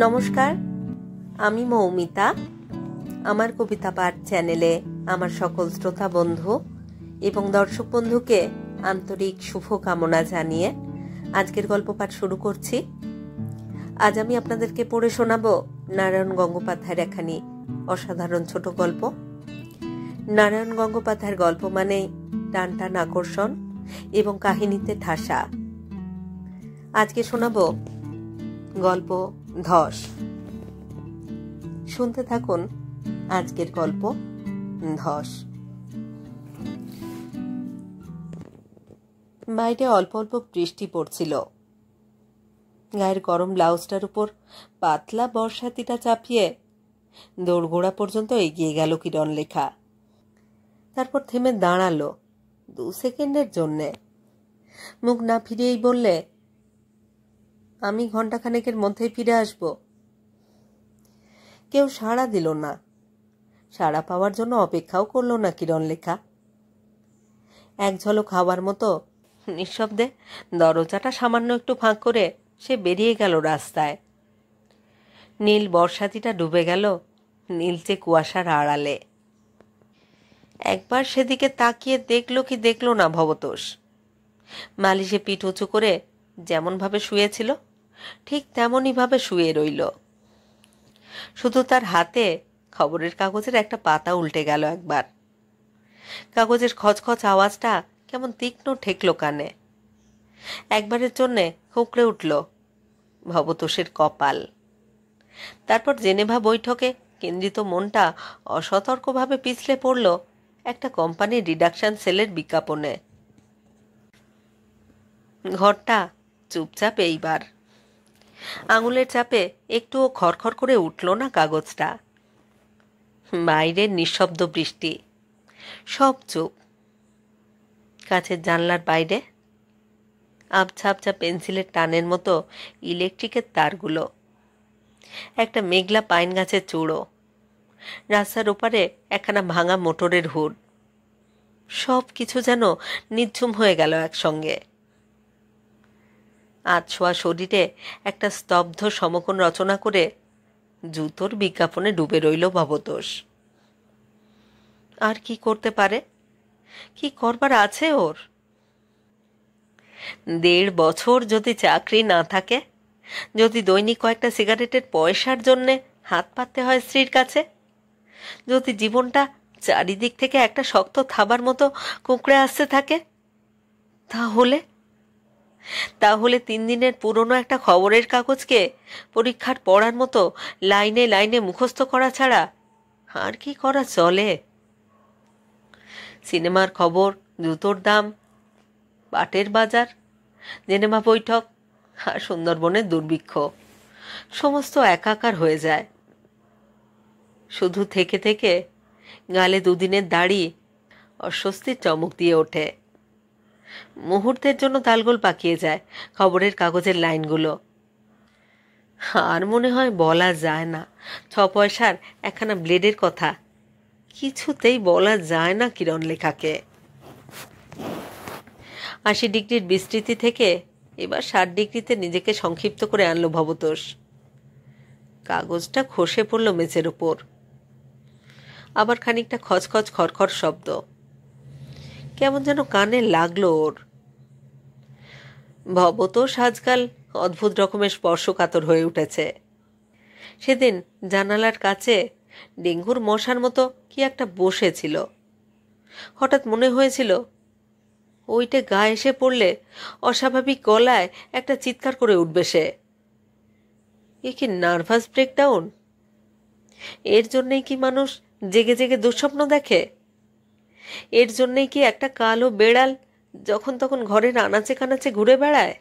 নমস্কার, আমি মৌমিতা। আমার কবিতা পাঠ চ্যানেলে আমার সকল শ্রোতা বন্ধু এবং দর্শক বন্ধুকে আন্তরিক শুভকামনা জানিয়ে আজকের গল্প পাঠ শুরু করছি। আজ আমি আপনাদেরকে পড়ে শোনাব নারায়ণ গঙ্গোপাধ্যায়ের একখানি অসাধারণ ছোট গল্প। নারায়ণ গঙ্গোপাধ্যায়ের গল্প মানেই টান টান আকর্ষণ এবং কাহিনীতে ঠাসা। আজকে শোনাব গল্প ধস। শুনতে থাকুন আজকের গল্প ধস। বাইরে অল্প অল্প বৃষ্টি পড়ছিল। গায়ের গরম ব্লাউজটার উপর পাতলা বর্ষাতিটা চাপিয়ে দোরগোড়া পর্যন্ত এগিয়ে গেল কিরণলেখা। তারপর থেমে দাঁড়ালো 2 সেকেন্ডের জন্যে। মুখ না ফিরিয়েই বললে, আমি ঘণ্টাখানেকের মধ্যেই ফিরে আসব। কেউ সাড়া দিল না। সাড়া পাওয়ার জন্য অপেক্ষাও করল না কিরণলেখা। এক ঝলক হাওয়ার মতো নিঃশব্দে দরজাটা সামান্য একটু ফাঁক করে সে বেরিয়ে গেল রাস্তায়। নীল বর্ষাতিটা ডুবে গেল নীলচে কুয়াশার আড়ালে। একবার সেদিকে তাকিয়ে দেখল কি দেখল না ভবতোষ। মালিশে পিঠ উঁচু করে যেমনভাবে শুয়েছিল ঠিক তেমনইভাবে শুয়ে রইল। শুধু তার হাতে খবরের কাগজের একটা পাতা উল্টে গেল একবার। কাগজের খচখচ আওয়াজটা কেমন তীক্ষ্ণ ঠেকল কানে। একবারের জন্যে কুঁকড়ে উঠল ভবতোষের কপাল। তারপর জেনেভা বৈঠকে কেন্দ্রিত মনটা অসতর্কভাবে পিছলে পড়ল একটা কোম্পানির রিডাকশন সেলের বিজ্ঞাপনে। ঘরটা চুপচাপ। এইবার আঙুলের চাপে একটুও খড়খড় করে উঠল না কাগজটা। বাইরের নিঃশব্দ বৃষ্টি, সব চুপ। কাছের জানলার বাইরে আবছা আবছা পেন্সিলের টানের মতো ইলেকট্রিকের তারগুলো। একটা মেঘলা পাইন গাছের চূড়ো, রাস্তার ওপারে একখানা ভাঙা মোটরের হুড। সব কিছু যেন নিঝুম হয়ে গেল একসঙ্গে। আধশোয়া শরীরে একটা স্তব্ধ সমকোণ রচনা করে জুতোর বিজ্ঞাপনে ডুবে রইল ভবতোষ। আর কি করতে পারে? কি করবার আছে ওর? 1.5 বছর যদি চাকরি না থাকে, যদি দৈনিক কয়েকটা সিগারেটের পয়সার জন্যে হাত পাততে হয় স্ত্রীর কাছে, যদি জীবনটা চারিদিক থেকে একটা শক্ত থাবার মতো কুঁকড়ে আসতে থাকে, তাহলে 3 দিনের পুরনো একটা খবরের কাগজকে পরীক্ষার পড়ার মতো লাইনে লাইনে মুখস্থ করা ছাড়া আর কি করা চলে? সিনেমার খবর, জুতোর দাম, পাটের বাজার, জেনেভা বৈঠক আর সুন্দরবনের দুর্ভিক্ষ সমস্ত একাকার হয়ে যায়। শুধু থেকে থেকে গালে 2 দিনের দাড়ি অস্বস্তির চমক দিয়ে ওঠে। মুহূর্তের জন্য তালগোল পাকিয়ে যায় খবরের কাগজের লাইনগুলো। আর মনে হয় বলা যায় না 6 পয়সার একখানা ব্লেডের কথা কিছুতেই বলা যায় না কিরণলেখাকে। 80 ডিগ্রির বিস্তৃতি থেকে এবার 60 ডিগ্রিতে নিজেকে সংক্ষিপ্ত করে আনলো ভবতোষ। কাগজটা খসে পড়ল মেঝের ওপর। আবার খানিকটা খচখচ খড়খড় শব্দ কেমন যেন কানে লাগলো ওর। ভবতোষ আজকাল অদ্ভুত রকমের স্পর্শকাতর হয়ে উঠেছে। সেদিন জানালার কাছে ডেঙ্গুর মশার মতো কি একটা বসেছিল। হঠাৎ মনে হয়েছিল ওইটে গা এসে পড়লে অস্বাভাবিক গলায় একটা চিৎকার করে উঠবে সে। এ কি নার্ভাস ব্রেকডাউন? এর জন্যেই কি মানুষ জেগে জেগে দুঃস্বপ্ন দেখে? এর জন্যেই কি একটা কালো বেড়াল যখন তখন ঘরের আনাচে কানাচে ঘুরে বেড়ায়?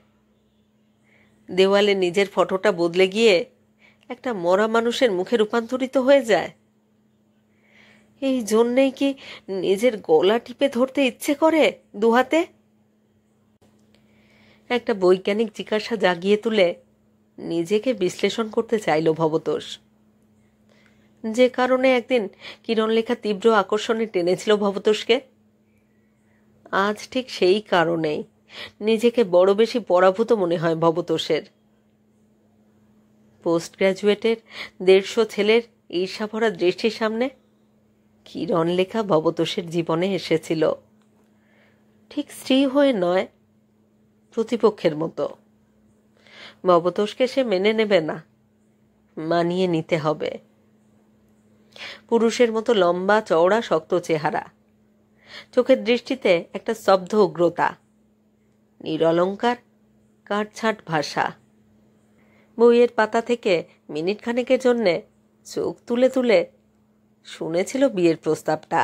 দেওয়ালে নিজের ফটোটা বদলে গিয়ে একটা মরা মানুষের মুখে রূপান্তরিত হয়ে যায়? এই জন্যেই কি নিজের গলা টিপে ধরতে ইচ্ছে করে 2 হাতে? একটা বৈজ্ঞানিক জিজ্ঞাসা জাগিয়ে তুলে নিজেকে বিশ্লেষণ করতে চাইল ভবতোষ। যে কারণে একদিন কিরণলেখা তীব্র আকর্ষণে টেনেছিল ভবতোষকে, আজ ঠিক সেই কারণেই নিজেকে বড় বেশি পরাভূত মনে হয় ভবতোষের। পোস্ট গ্র্যাজুয়েটের 150 ছেলের ঈর্ষাভরা দৃষ্টির সামনে কিরণলেখা ভবতোষের জীবনে এসেছিল, ঠিক স্ত্রী হয়ে নয়, প্রতিপক্ষের মতো। ভবতোষকে সে মেনে নেবে না, মানিয়ে নিতে হবে। পুরুষের মতো লম্বা চওড়া শক্ত চেহারা, চোখের দৃষ্টিতে একটা স্তব্ধ উগ্রতা, নিরলঙ্কার কাটছাঁট ভাষা। বইয়ের পাতা থেকে মিনিট খানেকের জন্যে চোখ তুলে তুলে শুনেছিল বিয়ের প্রস্তাবটা।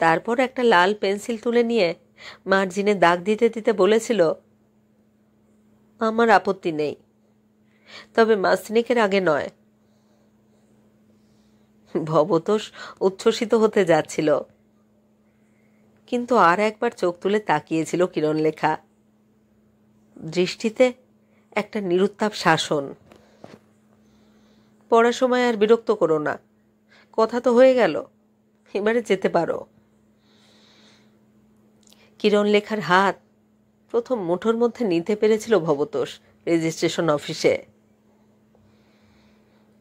তারপর একটা লাল পেন্সিল তুলে নিয়ে মার্জিনে দাগ দিতে দিতে বলেছিল, আমার আপত্তি নেই, তবে মাস 3 আগে নয়। ভবতোষ উচ্ছ্বসিত হতে যাচ্ছিল, কিন্তু আর একবার চোখ তুলে তাকিয়েছিল কিরণলেখা। দৃষ্টিতে একটা নিরুত্তাপ শাসন। পড়ার সময় আর বিরক্ত করো না, কথা তো হয়ে গেল, এবারে যেতে পারো। কিরণলেখার হাত প্রথম মুঠোর মধ্যে নিতে পেরেছিল ভবতোষ রেজিস্ট্রেশন অফিসে।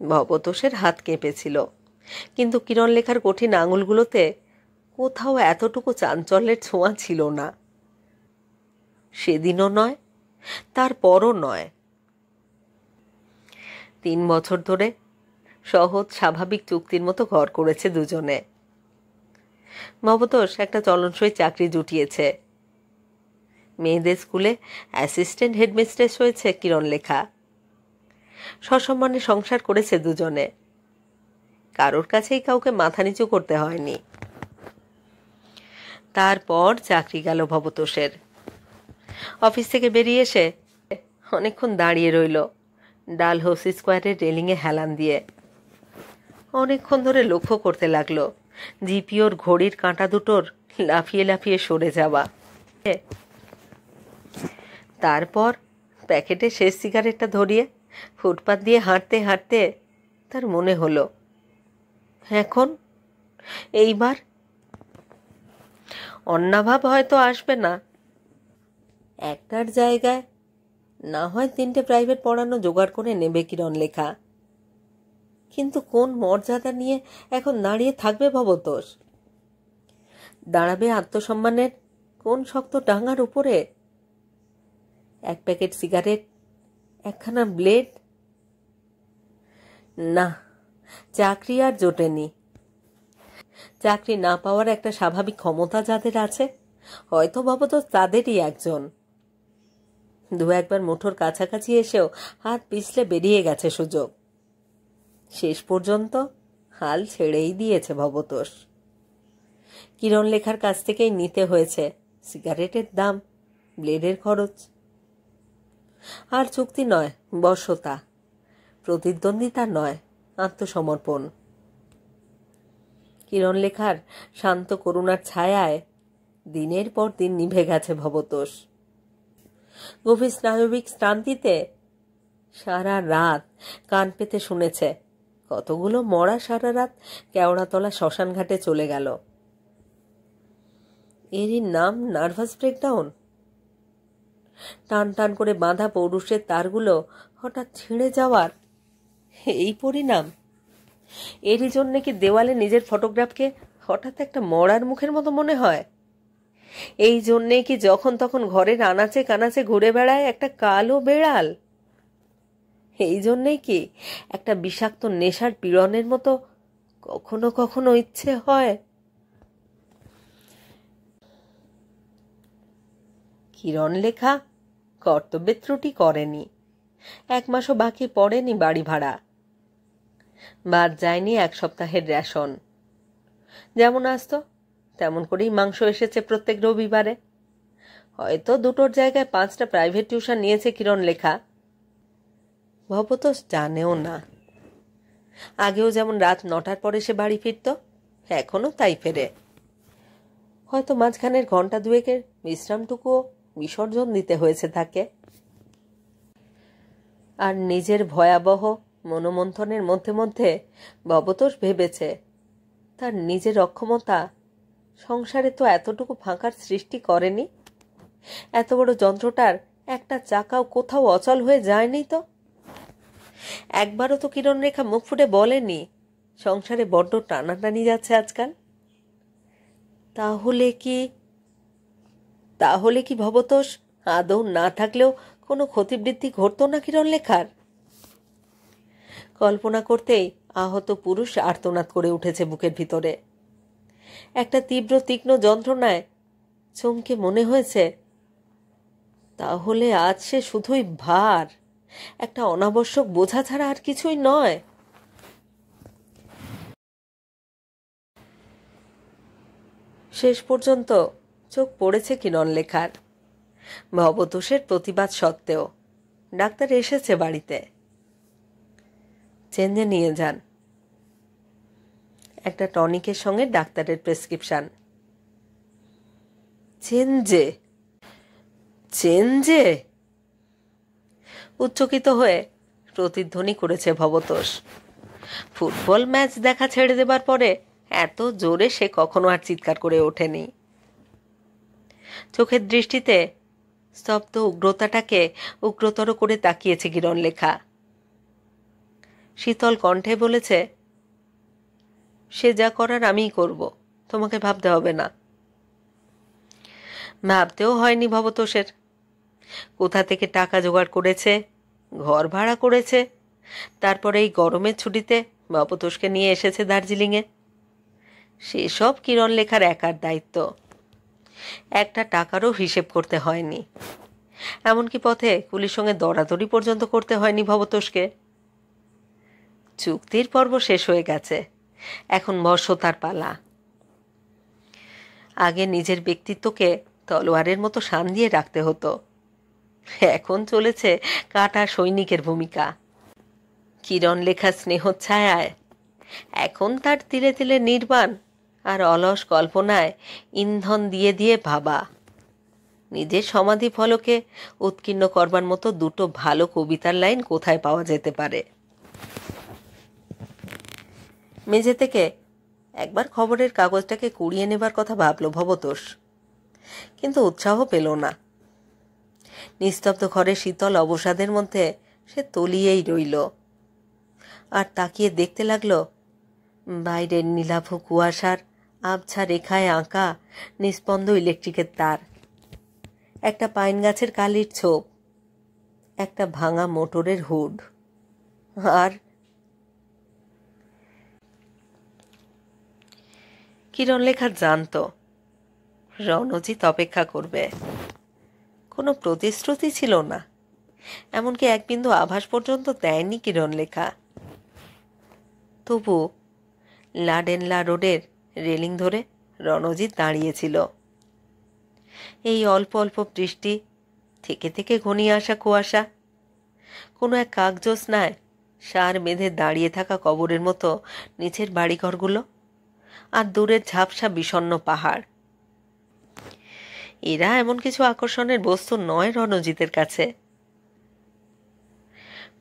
ভবতোষের হাত কেঁপেছিল, কিন্তু কিরণলেখার কঠিন আঙুলগুলোতে কোথাও এতটুকু চাঞ্চল্যের ছোঁয়া ছিল না। সেদিনও নয়, তারপরও নয়। 3 বছর ধরে সহজ স্বাভাবিক চুক্তির মতো ঘর করেছে দুজনে। ভবতোষ একটা চলনসই চাকরি জুটিয়েছে। মেয়েদের স্কুলে অ্যাসিস্ট্যান্ট হেডমিস্ট্রেস হয়েছে কিরণলেখা। সসম্মানে সংসার করেছে দুজনে, কারোর কাছেই কাউকে মাথা নিচু করতে হয়নি। তারপর চাকরি গেল ভবতোষের। অফিস থেকে বেরিয়ে এসে অনেকক্ষণ দাঁড়িয়ে রইল ডালহৌসি স্কোয়ারের রেলিংয়ে হেলান দিয়ে। অনেকক্ষণ ধরে লক্ষ্য করতে লাগলো জিপিওর ঘড়ির কাঁটা দুটোর লাফিয়ে লাফিয়ে সরে যাওয়া। তারপর প্যাকেটে শেষ সিগারেটটা ধরিয়ে ফুটপাত দিয়ে হাঁটতে হাঁটতে তার মনে হলো, এখন এইবার অন্নাভাব হয়তো আসবে না, একটার জায়গায় না হয় 3টে প্রাইভেট পড়ানো জোগাড় করে নেবে কিরণলেখা। কিন্তু কোন মর্যাদা নিয়ে এখন দাঁড়িয়ে থাকবে ভবতোষ? দাঁড়াবে আত্মসম্মানের কোন শক্ত ডাঙার উপরে? 1 প্যাকেট সিগারেট, 1খানা ব্লেড? না, চাকরি আর জোটেনি। চাকরি না পাওয়ার একটা স্বাভাবিক ক্ষমতা যাদের আছে, হয়তো ভবতোষ তাদেরই একজন। 2-1বার মুঠোর কাছাকাছি এসেও হাত পিছলে বেরিয়ে গেছে সুযোগ। শেষ পর্যন্ত হাল ছেড়েই দিয়েছে ভবতোষ। কিরণলেখার কাছ থেকেই নিতে হয়েছে সিগারেটের দাম, ব্লেডের খরচ। আর চুক্তি নয়, বশ্যতা, প্রতিদ্বন্দ্বিতা নয়, আত্মসমর্পণ। কিরণলেখার শান্ত করুণার ছায়ায় দিনের পর দিন নিভে গেছে ভবতোষ। গভীর স্নায়বিক শ্রান্তিতে সারা রাত কান পেতে শুনেছে কতগুলো মরা সারা রাত কেওড়াতলা শ্মশান ঘাটে চলে গেল। এরই নাম নার্ভাস ব্রেকডাউন। টান টান করে বাঁধা পৌরুষের তারগুলো হঠাৎ ছিঁড়ে যাওয়ার এই পরিণাম। এরই জন্যে কি দেওয়ালে নিজের ফটোগ্রাফকে হঠাৎ একটা মরার মুখের মতো মনে হয়? এই জন্যে কি যখন তখন ঘরের আনাচে কানাচে ঘুরে বেড়ায় একটা কালো বেড়াল? এই জন্যেই কি একটা বিষাক্ত নেশার পীড়নের মতো কখনো কখনো ইচ্ছে হয়? কিরণলেখা কর্তব্যের ত্রুটি করেনি। 1 মাসও বাকি পড়েনি বাড়ি ভাড়া। বাদ যায়নি 1 সপ্তাহের রেশন। যেমন আসতো তেমন করেই মাংস এসেছে প্রত্যেক রবিবারে। হয়তো 2টোর জায়গায় 5টা প্রাইভেট টিউশন নিয়েছে কিরণলেখা। ভবতোষ জানেও না। আগেও যেমন রাত 9টার পরে সে বাড়ি ফিরত, এখনো তাই ফেরে। হয়তো মাঝখানের ঘন্টা 2-এর বিশ্রামটুকুও বিসর্জন দিতে হয়েছে তাকে। আর নিজের ভয়াবহ মনোমন্থনের মধ্যে মধ্যে ভবতোষ ভেবেছে তার নিজের অক্ষমতা সংসারে তো এতটুকু ফাঁকার সৃষ্টি করেনি। এত বড় যন্ত্রটার একটা চাকাও কোথাও অচল হয়ে যায়নি তো। একবারও তো কিরণ রেখা মুখ ফুটে বলেনি সংসারে বড্ড টানাটানি যাচ্ছে আজকাল। তাহলে কি তাহলে কি ভবতোষ আদৌ না থাকলেও কোনো ক্ষতিবৃদ্ধি ঘটতো না কিরণ লেখার? কল্পনা করতেই আহত পুরুষ আর্তনাদ করে উঠেছে বুকের ভিতরে। একটা তীব্র তীক্ষ্ণ যন্ত্রণায় চমকে মনে হয়েছে, তাহলে আজ সে শুধুই ভার, একটা অনাবশ্যক বোঝা ছাড়া আর কিছুই নয়। শেষ পর্যন্ত চোখ পড়েছে কিরণ লেখার। ভবতোষের প্রতিবাদ সত্ত্বেও ডাক্তার এসেছে বাড়িতে। চেঞ্জে নিয়ে যান। একটা টনিকের সঙ্গে ডাক্তারের প্রেসক্রিপশন। চেঞ্জে চেঞ্জে উচ্চকিত হয়ে প্রতিধ্বনি করেছে ভবতোষ। ফুটবল ম্যাচ দেখা ছেড়ে দেবার পরে এত জোরে সে কখনো আর চিৎকার করে ওঠেনি। চোখের দৃষ্টিতে স্তব্ধ উগ্রতাটাকে উগ্রতর করে তাকিয়েছে কিরণ লেখা। শীতল কণ্ঠে বলেছে, সে যা করার আমিই করব, তোমাকে ভাবতে হবে না। ভাবতেও হয়নি ভবতোষের। কোথা থেকে টাকা জোগাড় করেছে, ঘর ভাড়া করেছে, তারপরে এই গরমের ছুটিতে ভবতোষকে নিয়ে এসেছে দার্জিলিংয়ে। সেসব কিরণ লেখার একার দায়িত্ব। একটা টাকারও হিসেব করতে হয়নি। এমনকি পথে কুলির সঙ্গে দরাদরি পর্যন্ত করতে হয়নি ভবতোষকে। চুক্তির পর্ব শেষ হয়ে গেছে, এখন বশ্যতার পালা। আগে নিজের ব্যক্তিত্বকে তলোয়ারের মতো শান দিয়ে রাখতে হতো, এখন চলেছে কাটা সৈনিকের ভূমিকা। কিরণ লেখা স্নেহচ্ছায়ায় এখন তার তিলে তিলে নির্বাণ আর অলস কল্পনায় ইন্ধন দিয়ে দিয়ে ভাবা, নিজের সমাধি ফলকে উৎকীর্ণ করবার মতো দুটো ভালো কবিতার লাইন কোথায় পাওয়া যেতে পারে। মেঝে থেকে একবার খবরের কাগজটাকে কুড়িয়ে নেবার কথা ভাবল ভবতোষ, কিন্তু উৎসাহ পেল না। নিস্তব্ধ ঘরে শীতল অবসাদের মধ্যে সে তলিয়েই রইল আর তাকিয়ে দেখতে লাগলো বাইরের নীলাভ কুয়াশার আবছা রেখায় আঁকা নিস্পন্দ ইলেকট্রিকের তার, একটা পাইন গাছের কালির ছোপ, একটা ভাঙা মোটরের হুড, আর কিরণ লেখা জানত রণজিৎ অপেক্ষা করবে। কোনো প্রতিশ্রুতি ছিল না, এমনকি এক বিন্দু আভাস পর্যন্ত দেয়নি কিরণ লেখা। তবু লাডেনলা রোডের রেলিং ধরে রণজিৎ দাঁড়িয়েছিল। এই অল্প অল্প বৃষ্টি, থেকে থেকে ঘনিয়ে আসা কুয়াশা, কোনো এক কাকজোৎস্নায় সার বেঁধে দাঁড়িয়ে থাকা কবরের মতো নিচের বাড়িঘরগুলো, আর দূরের ঝাপসা বিষণ্ণ পাহাড়। এরা এমন কিছু আকর্ষণের বস্তু নয় রণজিতের কাছে।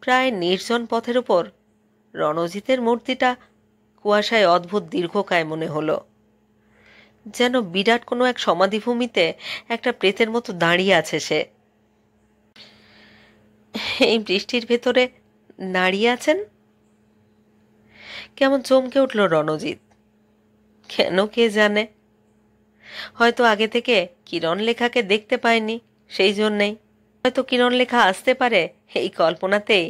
প্রায় নির্জন পথের উপর রণজিতের মূর্তিটা কুয়াশায় অদ্ভুত দীর্ঘকায় মনে হলো, যেন বিরাট কোনো এক সমাধিভূমিতে একটা প্রেতের মতো দাঁড়িয়ে আছে সে। এই বৃষ্টির ভেতরে দাঁড়িয়ে আছেন? কেমন চমকে উঠল রণজিৎ। কেন কে জানে, হয়তো আগে থেকে কিরণ লেখাকে দেখতে পায়নি, সেই জন্যেই। হয়তো কিরণ লেখা আসতে পারে এই কল্পনাতেই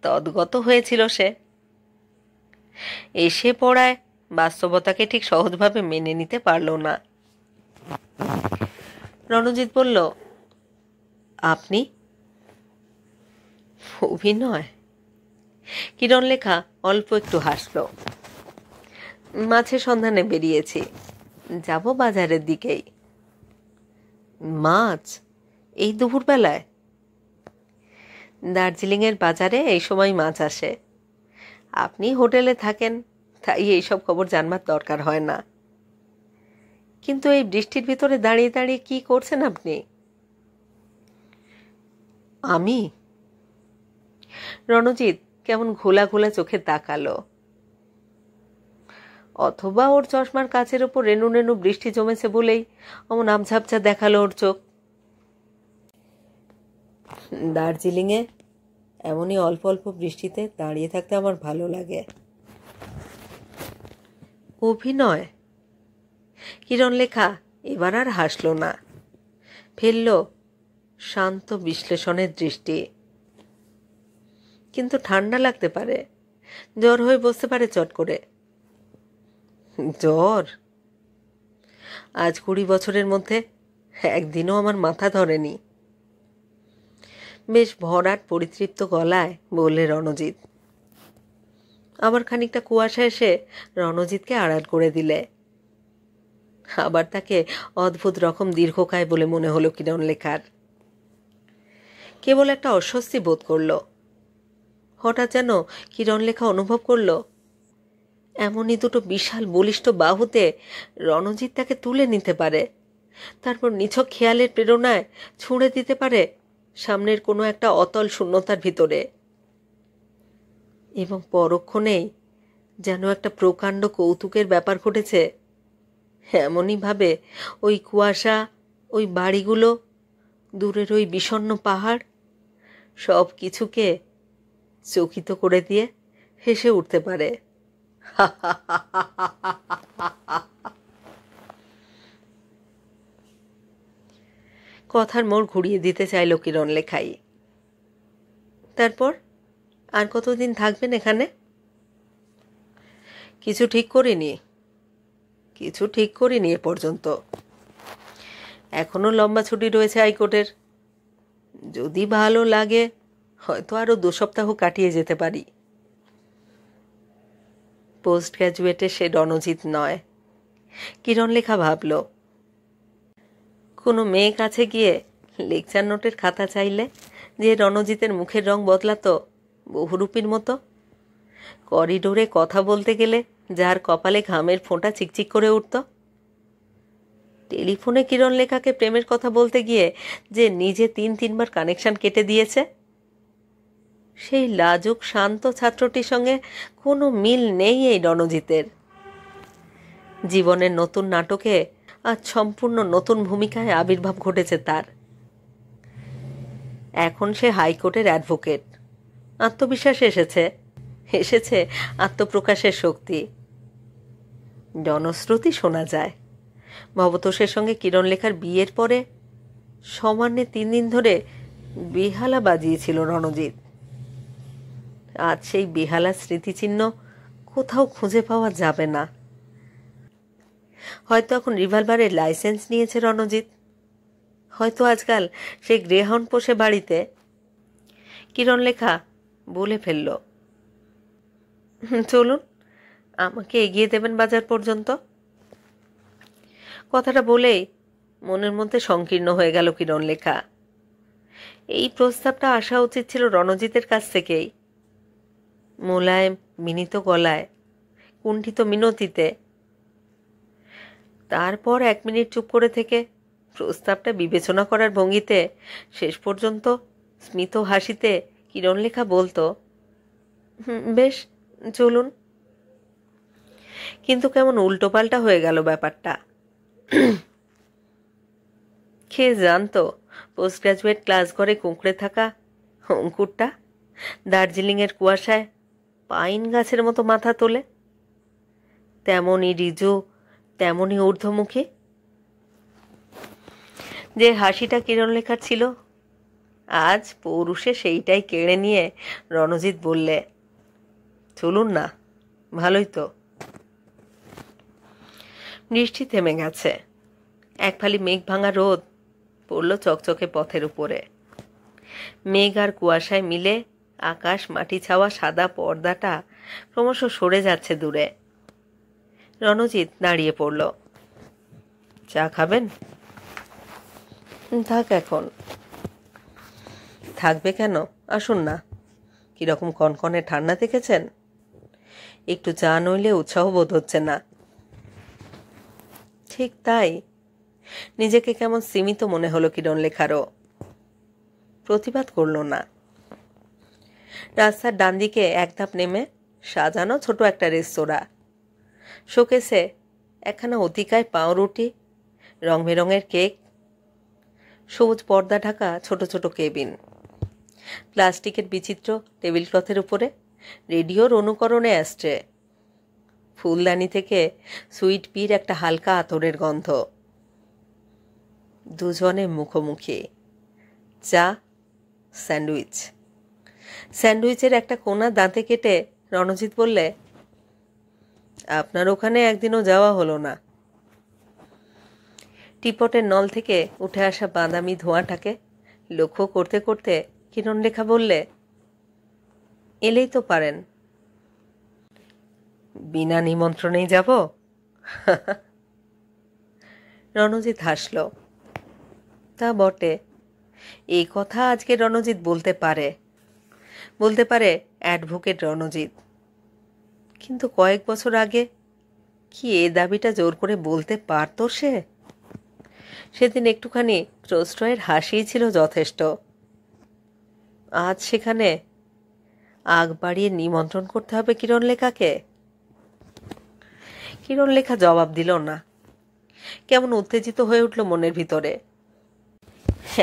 তদ্গত হয়েছিল সে। এসে পড়ায় বাস্তবতাকে ঠিক সহজভাবে মেনে নিতে পারল না। রণজিৎ বলল, আপনি? অভিনয়? কিরণ লেখা অল্প একটু হাসল। মাছের সন্ধানে বেরিয়েছি, যাব বাজারের দিকেই। মাছ এই দুপুরবেলায়? দার্জিলিংয়ের বাজারে এই সময় মাছ আসে। আপনি হোটেলে থাকেন, তাই এইসব খবর জানবার দরকার হয় না। কিন্তু এই বৃষ্টির ভিতরে দাঁড়িয়ে দাঁড়িয়ে কি করছেন আপনি? আমি? রণজিৎ কেমন ঘোলা ঘোলা চোখে তাকালো। অথবা ওর চশমার কাচের ওপর রেণু রেণু বৃষ্টি জমেছে বলেই অমন আমঝাপঝা দেখালো ওর চোখ। দার্জিলিংয়ে এমনই অল্প অল্প বৃষ্টিতে দাঁড়িয়ে থাকতে আমার ভালো লাগে। অভিনয়? কিরণলেখা এবার আর হাসল না, ফেলল শান্ত বিশ্লেষণের দৃষ্টি। কিন্তু ঠান্ডা লাগতে পারে, জ্বর হয়ে বসতে পারে চট করে। জ্বর? আজ 20 বছরের মধ্যে একদিনও আমার মাথা ধরেনি। বেশ ভরাট পরিতৃপ্ত গলায় বললে রণজিৎ। আবার খানিকটা কুয়াশা এসে রণজিৎকে আড়াল করে দিলে। আবার তাকে অদ্ভুত রকম দীর্ঘকায় বলে মনে হলো কিরণলেখার। কেবল একটা অস্বস্তি বোধ করল। হঠাৎ যেন কিরণলেখা অনুভব করল এমনই দুটো বিশাল বলিষ্ঠ বাহুতে রণজিৎ তাকে তুলে নিতে পারে, তারপর নিছক খেয়ালের প্রেরণায় ছুঁড়ে দিতে পারে সামনের কোনো একটা অতল শূন্যতার ভিতরে। এবং পরক্ষণেই যেন একটা প্রকাণ্ড কৌতুকের ব্যাপার ঘটেছে। এমনইভাবে ওই কুয়াশা, ওই বাড়িগুলো, দূরের ওই বিষণ্ণ পাহাড়, সব কিছুকে চকিত করে দিয়ে হেসে উঠতে পারে। কথার মোড় ঘুরিয়ে দিতে চাইল কিরণলেখাই। তারপর আর কতদিন থাকবেন এখানে? কিছু ঠিক করিনি এ পর্যন্ত। এখনো লম্বা ছুটি রয়েছে হাইকোর্টের। যদি ভালো লাগে হয়তো আরো 2 সপ্তাহ কাটিয়ে যেতে পারি। পোস্ট গ্র্যাজুয়েটে সে রণজিৎ নয়, কিরণলেখা ভাবল। কোনো মেয়ে কাছে গিয়ে লেকচার নোটের খাতা চাইলে যে রণজিতের মুখের রং বদলাতো বহুরূপীর মতো, করিডোরে কথা বলতে গেলে যার কপালে ঘামের ফোঁটা চিকচিক করে উঠত, টেলিফোনে কিরণলেখাকে প্রেমের কথা বলতে গিয়ে যে নিজে 3-3 বার কানেকশন কেটে দিয়েছে, সেই লাজুক শান্ত ছাত্রটির সঙ্গে কোনো মিল নেই এই রণজিতের। জীবনের নতুন নাটকে আজ সম্পূর্ণ নতুন ভূমিকায় আবির্ভাব ঘটেছে তার। এখন সে হাইকোর্টের অ্যাডভোকেট। আত্মবিশ্বাস এসেছে আত্মপ্রকাশের শক্তি। জনশ্রুতি শোনা যায় ভবতোষের সঙ্গে কিরণলেখার বিয়ের পরে সমান্যে 3 দিন ধরে বেহালা বাজিয়েছিল রণজিৎ। আজ সেই বেহালার স্মৃতিচিহ্ন কোথাও খুঁজে পাওয়া যাবে না। হয়তো এখন রিভলভারের লাইসেন্স নিয়েছে রণজিৎ, হয়তো আজকাল সেই গ্রেহাউন্ড পোষে বাড়িতে। কিরণলেখা বলে ফেলল, চলুন, আমাকে এগিয়ে দেবেন বাজার পর্যন্ত। কথাটা বলেই মনের মধ্যে সংকীর্ণ হয়ে গেল কিরণলেখা। এই প্রস্তাবটা আসা উচিত ছিল রণজিতের কাছ থেকেই, মোলায়েম বিনীত গলায়, কুণ্ঠিত মিনতিতে। তারপর 1 মিনিট চুপ করে থেকে প্রস্তাবটা বিবেচনা করার ভঙ্গিতে শেষ পর্যন্ত স্মিত হাসিতে কিরণলেখা বলতো, বেশ চলুন। কিন্তু কেমন উল্টোপাল্টা হয়ে গেল ব্যাপারটা। কে জানতো পোস্ট গ্র্যাজুয়েট ক্লাস ঘরে কুঁকড়ে থাকা অঙ্কুরটা দার্জিলিংয়ের কুয়াশায় পাইন গাছের মতো মাথা তোলে, তেমনই রিজু, তেমনই ঊর্ধ্বমুখী। যে হাসিটা কিরণলেখার ছিল, আজ পৌরুষে সেইটাই কেড়ে নিয়ে রণজিৎ বললে, চলুন না, ভালোই তো। বৃষ্টি থেমে গেছে। এক ফালি মেঘ ভাঙা রোদ পড়ল চকচকে পথের উপরে। মেঘ আর কুয়াশায় মিলে আকাশ মাটি ছাওয়া সাদা পর্দাটা ক্রমশ সরে যাচ্ছে দূরে। রণজিৎ দাঁড়িয়ে পড়ল। চা খাবেন? থাক এখন। থাকবে কেন, আসুন না। কিরকম কনকনে ঠান্ডা দেখেছেন? একটু চা নইলে উৎসাহ বোধ হচ্ছে না। ঠিক তাই, নিজেকে কেমন সীমিত মনে হলো কিরণলেখারও। প্রতিবাদ করল না। রাস্তার ডান দিকে 1 ধাপ নেমে সাজানো ছোট একটা রেস্তোরাঁ। শোকেসে একখানা অতিকায় পাউরুটি, রং বেরঙের কেক, সবুজ পর্দা ঢাকা ছোট ছোট কেবিন, প্লাস্টিকের বিচিত্র টেবিল ক্লথের উপরে রেডিওর অনুকরণে অ্যাস্ট্রে, ফুলদানি থেকে সুইট পির একটা হালকা আতরের গন্ধ। দুজনে মুখোমুখি, চা, স্যান্ডউইচ। স্যান্ডউইচের একটা কোণা দাঁতে কেটে রণজিৎ বললে, আপনার ওখানে একদিনও যাওয়া হলো না। টিপটের নল থেকে উঠে আসা বাদামি ধোঁয়াটাকে লক্ষ্য করতে করতে কিরণলেখা বললে, এলেই তো পারেন। বিনা নিমন্ত্রণেই যাব? রণজিৎ হাসল। তা বটে, এই কথা আজকে রণজিৎ বলতে পারে অ্যাডভোকেট রণজিৎ। কিন্তু কয়েক বছর আগে কি এ দাবিটা জোর করে বলতে পারত সে? সেদিন একটুখানি প্রশ্রয়ের হাসিই ছিল যথেষ্ট। আজ সেখানে আগ বাড়িয়ে নিমন্ত্রণ করতে হবে কিরণলেখাকে? কিরণলেখা জবাব দিল না। কেমন উত্তেজিত হয়ে উঠল মনের ভিতরে।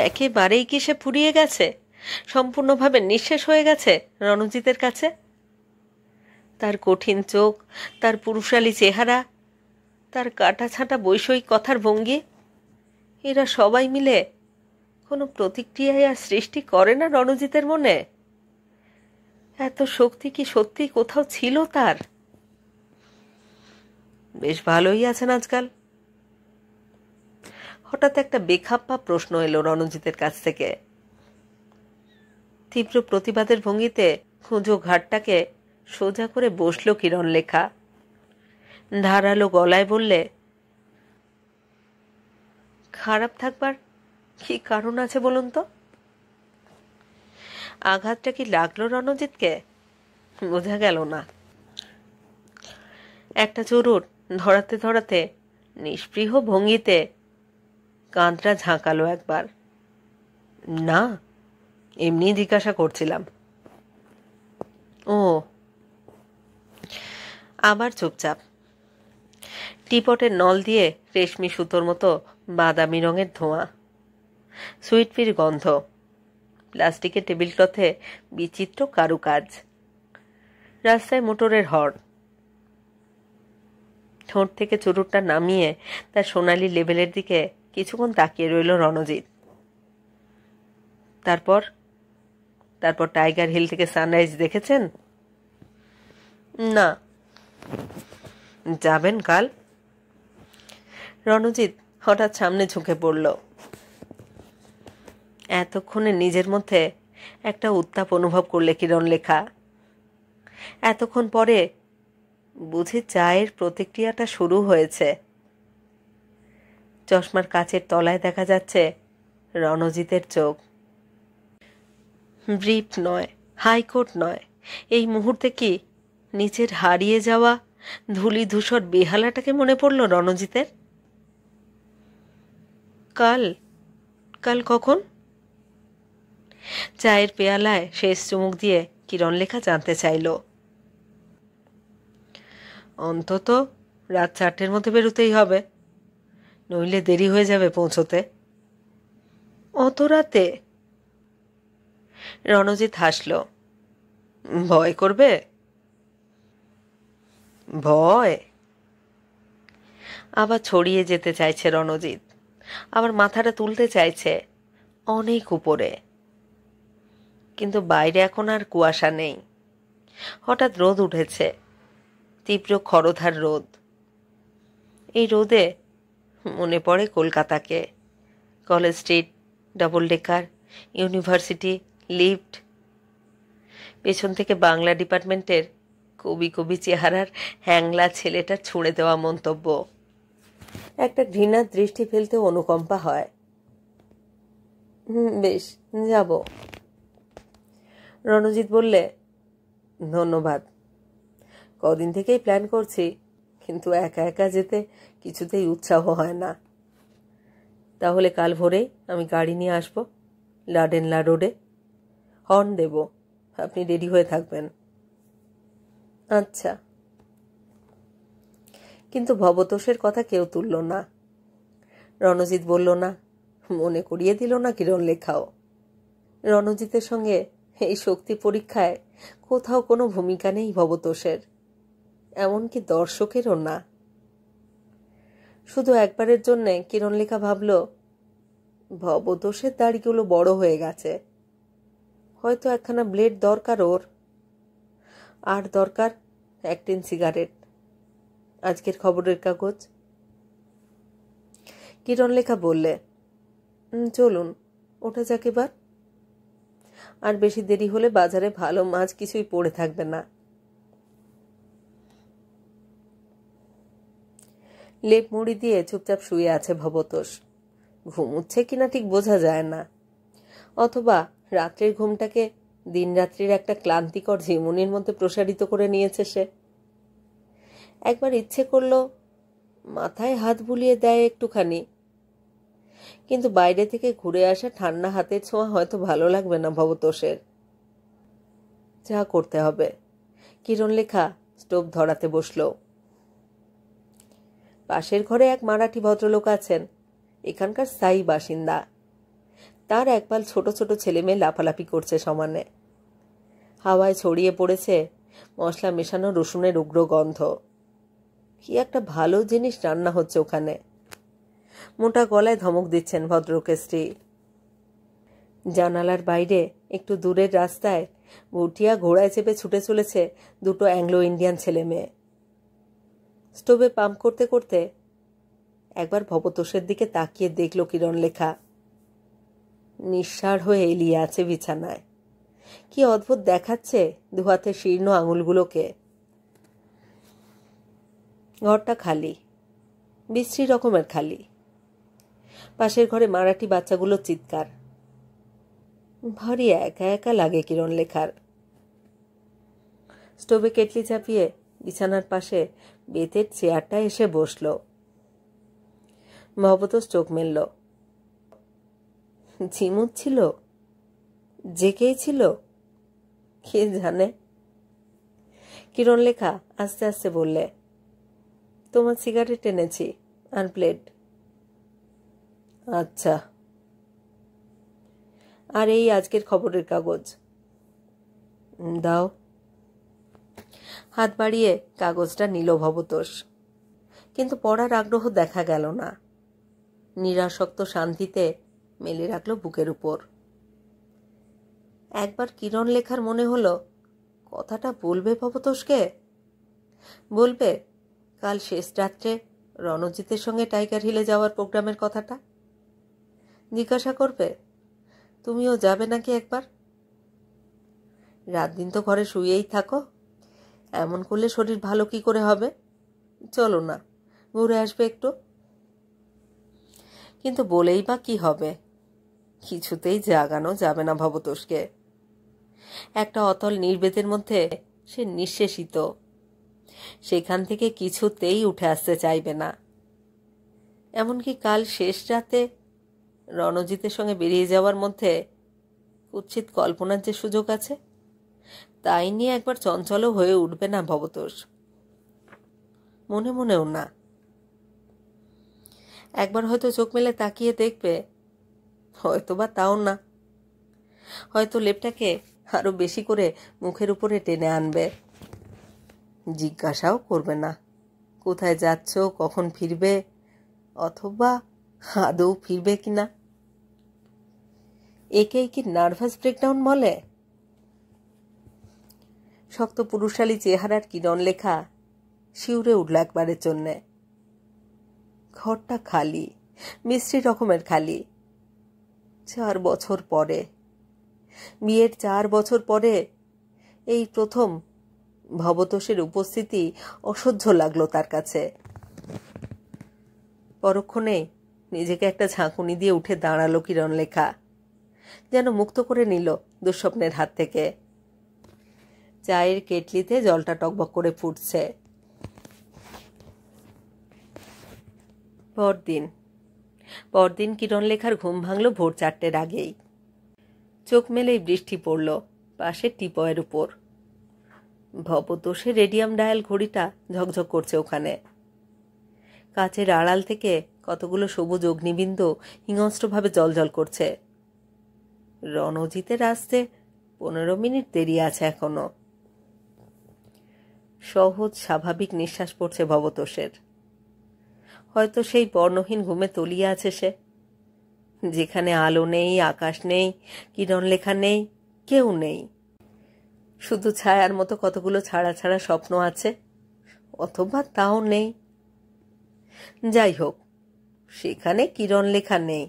একেবারেই কি সে ফুরিয়ে গেছে, সম্পূর্ণভাবে নিঃশেষ হয়ে গেছে রণজিতের কাছে? তার কঠিন চোখ, তার পুরুষালী চেহারা, তার কাটা ছাঁটা বৈষয়িক কথার ভঙ্গি, এরা সবাই মিলে কোনো প্রতিক্রিয়ায় আর সৃষ্টি করে না রণজিতের মনে? এত শক্তি কি সত্যি কোথাও ছিল তার? বেশ ভালোই আছেন আজকাল। হঠাৎ একটা বেখাপ্পা প্রশ্ন এলো রণজিতের কাছ থেকে। তীব্র প্রতিবাদের ভঙ্গিতে খুঁজো ঘাটটাকে সোজা করে বসল কিরণলেখা। ধারালো গলায় বললে, খারাপ থাকবার কি কারণ আছে বলুন তো? আঘাতটা কি লাগলো রণজিৎকে? বোঝা গেল না। একটা চুরুট ধরাতে ধরাতে নিষ্পৃহ ভঙ্গিতে কাঁধটা ঝাঁকালো একবার। না, এমনি জিজ্ঞাসা করছিলাম। ও। আবার চুপচাপ। টিপটের নল দিয়ে রেশমি সুতোর মতো বাদামি রঙের ধোঁয়া, সুইট পির গন্ধ, প্লাস্টিকের টেবিল ক্লথে বিচিত্র কারুকাজ, রাস্তায় মোটরের হর্ন। ঠোঁট থেকে চুরুটটা নামিয়ে তার সোনালি লেভেলের দিকে কিছুক্ষণ তাকিয়ে রইল রণজিৎ। তারপর টাইগার হিল থেকে সানরাইজ দেখেছেন? না। যাবেন কাল? রণজিৎ হঠাৎ সামনে ঝুঁকে পড়ল। এতক্ষণে নিজের মধ্যে একটা উত্তাপ অনুভব করলে কিরণলেখা। এতক্ষণ পরে বুঝি চায়ের প্রতিক্রিয়াটা শুরু হয়েছে। চশমার কাচের তলায় দেখা যাচ্ছে রণজিতের চোখ। ব্রিফ নয়, হাইকোর্ট নয়, এই মুহূর্তে কি নিচের হারিয়ে যাওয়া ধূলি ধূসর বেহালাটাকে মনে পড়ল রণজিতের? কাল কখন? চায়ের পেয়ালায় শেষ চুমুক দিয়ে কিরণলেখা জানতে চাইল। অন্তত রাত 4টের মধ্যে বেরোতেই হবে, নইলে দেরি হয়ে যাবে পৌঁছতে। অত রাতে? রণজিৎ হাসল। ভয় করবে? ভয়? আবার ছড়িয়ে যেতে চাইছে রণজিৎ, আবার মাথাটা তুলতে চাইছে অনেক উপরে। কিন্তু বাইরে এখন আর কুয়াশা নেই। হঠাৎ রোদ উঠেছে, তীব্র খরধার রোদ। এই রোদে মনে পড়ে কলকাতাকে, college street, double decker, university, lift, পেছন থেকে বাংলা ডিপার্টমেন্টের কবি কবি চেহারার হ্যাংলা ছেলেটার ছুঁড়ে দেওয়া মন্তব্য। একটা ঘৃণার দৃষ্টি ফেলতে অনুকম্পা হয়। বেশ, যাব। রণজিৎ বললে, ধন্যবাদ। কদিন থেকেই প্ল্যান করছি, কিন্তু একা একা যেতে কিছুতেই উৎসাহ হয় না। তাহলে কাল ভোরেই আমি গাড়ি নিয়ে আসব, লাডেনলা রোডে। হর্ন দেব, আপনি রেডি হয়ে থাকবেন। আচ্ছা। কিন্তু ভবতোষের কথা কেউ তুলল না। রণজিৎ বলল না, মনে করিয়ে দিল না কিরণলেখাও। রণজিতের সঙ্গে এই শক্তি পরীক্ষায় কোথাও কোনো ভূমিকা নেই ভবতোষের, এমনকি দর্শকেরও না। শুধু একবারের জন্যে কিরণলেখা ভাবল, ভবতোষের দাড়িগুলো বড় হয়ে গেছে, হয়তো একখানা ব্লেড দরকার ওর, আর দরকার এক টিন সিগারেট, আজকের খবরের কাগজ। কিরণলেখা বললে, চলুন ওটা যাক এবার, আর বেশি দেরি হলে বাজারে ভালো মাছ কিছুই পড়ে থাকবে না। লেপ মুড়ি দিয়ে চুপচাপ শুয়ে আছে ভবতোষ। ঘুমুচ্ছে কিনা ঠিক বোঝা যায় না, অথবা রাত্রের ঘুমটাকে দিন রাত্রির একটা ক্লান্তিকর ঝিমুনির মধ্যে প্রসারিত করে নিয়েছে সে। একবার ইচ্ছে করলো মাথায় হাত বুলিয়ে দেয় একটুখানি, কিন্তু বাইরে থেকে ঘুরে আসা ঠান্ডা হাতের ছোঁয়া হয়তো ভালো লাগবে না ভবতোষের। যা করতে হবে। কিরণলেখা স্টোভ ধরাতে বসল। পাশের ঘরে এক মারাঠি ভদ্রলোক আছেন, এখানকার স্থায়ী বাসিন্দা। তার একপাল ছোট ছোট ছেলে মেয়ে লাফালাফি করছে সমানে। হাওয়ায় ছড়িয়ে পড়েছে মশলা মেশানো রসুনের উগ্র গন্ধ। কি একটা ভালো জিনিস রান্না হচ্ছে ওখানে। মোটা গলায় ধমক দিচ্ছেন ভদ্রলোকের স্ত্রী। জানালার বাইরে একটু দূরের রাস্তায় ভুটিয়া ঘোড়ায় চেপে ছুটে চলেছে দুটো অ্যাংলো ইন্ডিয়ান ছেলে মেয়ে। স্টোভে পাম্প করতে করতে একবার ভবতোষের দিকে তাকিয়ে দেখল কিরণলেখা। নিঃসাড় হয়ে এলিয়ে আছে বিছানায়। কি অদ্ভুত দেখাচ্ছে দুহাতে শীর্ণ আঙুলগুলোকে। ঘরটা খালি, বিশ্রী রকমের খালি। পাশের ঘরে মারাঠি বাচ্চাগুলোর চিৎকার। ভারী একা একা লাগে কিরণলেখার। স্টোভে কেটলি চাপিয়ে বিছানার পাশে বেতের চেয়ারটা এসে বসল। ভবতোষ চোখ মেলল। ঝিমুচ্ছিল, জেগেই ছিল, কে জানে। কিরণলেখা আস্তে আস্তে বললে, তোমার সিগারেট এনেছি আর প্লেট। আচ্ছা, আর এই আজকের খবরের কাগজ দাও। হাত বাড়িয়ে কাগজটা নিল ভবতোষ, কিন্তু পড়ার আগ্রহ দেখা গেল না। নিরাসক্ত শান্তিতে মেলে রাখল বুকের উপর। একবার কিরণলেখার মনে হলো কথাটা বলবে ভবতোষকে। বলবে কাল শেষ রাত্রে রণজিতের সঙ্গে টাইগার হিলে যাওয়ার প্রোগ্রামের কথাটা। জিজ্ঞাসা করবে, তুমিও যাবে নাকি একবার? রাত দিন তো ঘরে শুয়েই থাকো, এমন করলে শরীর ভালো কি করে হবে? চলো না, ঘুরে আসবে একটু। কিন্তু বলেই বা কি হবে? কিছুতেই জাগানো যাবে না ভবতোষকে। একটা অতল নির্বেদের মধ্যে সে নিঃশেষিত। সেখান থেকে কিছুতেই উঠে আসতে চাইবে না। এমনকি কাল শেষ রাতে রণজিতের সঙ্গে বেরিয়ে যাওয়ার মধ্যে কুৎসিত কল্পনার যে সুযোগ আছে, তাই নিয়ে একবার চঞ্চলও হয়ে উঠবে না ভবতোষ। মনে মনেও না। একবার হয়তো চোখ মেলে তাকিয়ে দেখবে, হয়তো বা তাও না। হয়তো লেপটাকে আরো বেশি করে মুখের উপরে টেনে আনবে। জিজ্ঞাসাও করবে না কোথায় যাচ্ছ, কখন ফিরবে, অথবা আদৌ ফিরবে কিনা। একেই কি নার্ভাস ব্রেকডাউন বলে? শক্ত পুরুষালী চেহারার কিরণলেখা শিউরে উঠল একবারের জন্যে। ঘরটা খালি, মিষ্টি রকমের খালি। 4 বছর পরে, বিয়ের 4 বছর পরে এই প্রথম ভবতোষের উপস্থিতি অসহ্য লাগলো তার কাছে। পরক্ষণে নিজেকে একটা ঝাঁকুনি দিয়ে উঠে দাঁড়ালো কিরণলেখা, যেন মুক্ত করে নিল দুঃস্বপ্নের হাত থেকে। চায়ের কেটলিতে জলটা টকবক করে ফুটছে। পরদিন কিরণলেখার ঘুম ভাঙল ভোর 4টের আগেই। চোখ মেলেই বৃষ্টি পড়ল পাশের টিপয়ের উপর। ভবতোষের রেডিয়াম ডায়াল ঘড়িটা ঝকঝক করছে ওখানে। কাচের আড়াল থেকে কতগুলো সবুজ অগ্নিবিন্দু হিংস্রভাবে জলজল করছে। রণজিতের আসতে 15 মিনিট দেরি আছে এখনো। সহজ স্বাভাবিক নিঃশ্বাস পড়ছে ভবতোষের। হয়তো সেই বর্ণহীন ঘুমে তলিয়ে আছে সে, যেখানে আলো নেই, আকাশ নেই, কিরণলেখা নেই, কেউ নেই। শুধু ছায়ার মতো কতগুলো ছাড়া ছাড়া স্বপ্ন আছে, অথবা তাও নেই। যাই হোক, সেখানে কিরণলেখা নেই,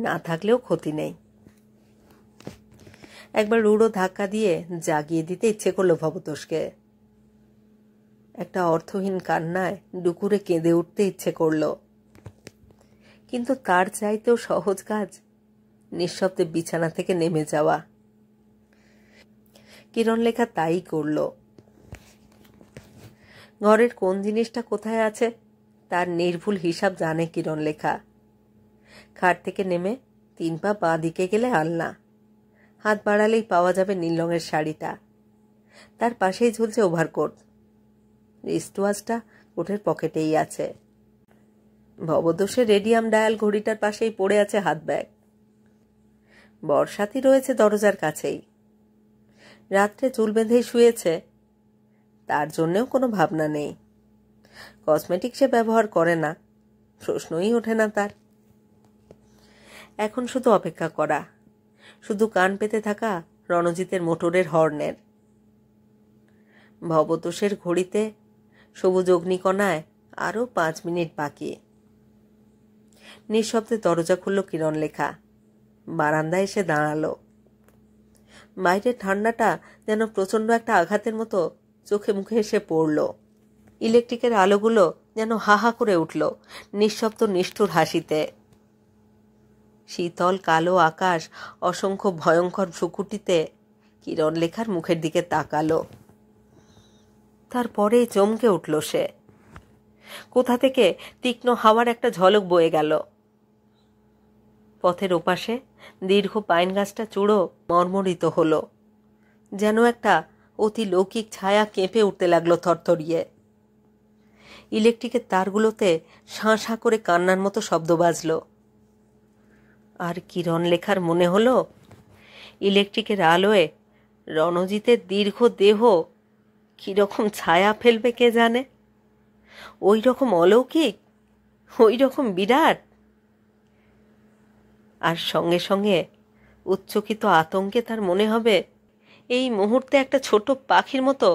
না থাকলেও ক্ষতি নেই। একবার রূঢ় ধাক্কা দিয়ে জাগিয়ে দিতে ইচ্ছে করলো ভবতোষকে। একটা অর্থহীন কান্নায় ডুকুরে কেঁদে উঠতে ইচ্ছে করল, কিন্তু তার চাইতেও সহজ কাজ নিঃশব্দে বিছানা থেকে নেমে যাওয়া। কিরণলেখা তাই করল। ঘরের কোন জিনিসটা কোথায় আছে তার নির্ভুল হিসাব জানে কিরণলেখা। খাট থেকে নেমে 3 পা বাঁ দিকে গেলে আলনা, হাত বাড়ালেই পাওয়া যাবে নীল রঙের শাড়িটা। তার পাশেই ঝুলছে ওভারকোট। রিস্টওয়াচটা কোটের পকেটেই আছে। ভবতোষের রেডিয়াম ডায়াল ঘড়িটার পাশেই পড়ে আছে হাত ব্যাগ। বর্ষাতি রয়েছে দরজার কাছেই। রাত্রে চুল বেঁধেই শুয়েছে, তার জন্যেও কোনো ভাবনা নেই। কসমেটিক সে ব্যবহার করে না, প্রশ্নই ওঠে না তার। এখন শুধু অপেক্ষা করা, শুধু কান পেতে থাকা রণজিতের মোটরের হর্নের। ভবতোষের ঘড়িতে সবুজ অগ্নিকণায় আরো 5 মিনিট বাকি। নিঃশব্দে দরজা খুলল কিরণলেখা। বারান্দায় এসে দাঁড়ালো। বাইরের ঠান্ডাটা যেন প্রচণ্ড একটা আঘাতের মতো চোখে মুখে এসে পড়ল। ইলেকট্রিকের আলোগুলো যেন হা হা করে উঠল নিঃশব্দ নিষ্ঠুর হাসিতে। শীতল কালো আকাশ অসংখ্য ভয়ঙ্কর ভ্রুকুটিতে কিরণলেখার মুখের দিকে তাকালো। তারপরে চমকে উঠল সে। কোথা থেকে তীক্ষ্ণ হাওয়ার একটা ঝলক বয়ে গেল। পথের ওপাশে দীর্ঘ পাইন গাছটা চূড়ো মর্মরিত হলো, যেন একটা অতি লৌকিক ছায়া কেঁপে উঠতে লাগলো থরথরিয়ে। ইলেকট্রিকের তারগুলোতে শাঁ শাঁ করে কান্নার মতো শব্দ বাজল। আর কিরণলেখার মনে হলো ইলেকট্রিকের আলোয় রণজিতের দীর্ঘ দেহ কিরকম ছায়া ফেলবে কে জানে। ওই রকম অলৌকিক, ওই রকম বিরাট। আর সঙ্গে সঙ্গে উচ্চকিত আতঙ্কে তার মনে হবে এই মুহূর্তে একটা ছোট পাখির মতো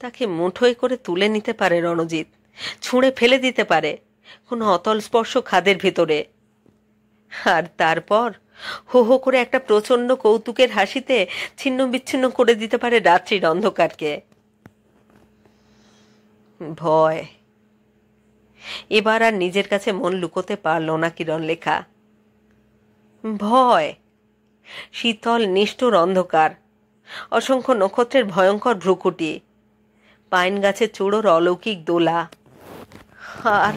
তাকে মুঠোয় করে তুলে নিতে পারে রণজিৎ, ছুঁড়ে ফেলে দিতে পারে কোনো অতল স্পর্শ খাদের ভিতরে। আর তারপর হো হো করে একটা প্রচণ্ড কৌতুকের হাসিতে ছিন্ন বিচ্ছিন্ন করে দিতে পারে রাত্রির অন্ধকারকে। ভয়। এবার আর নিজের কাছে মন লুকোতে পারল না কিরণলেখা। ভয়, শীতল নিষ্ঠুর অন্ধকার, অসংখ্য নক্ষত্রের ভয়ঙ্কর ভ্রুকুটি, পাইন গাছের চূড়োর অলৌকিক দোলা। আর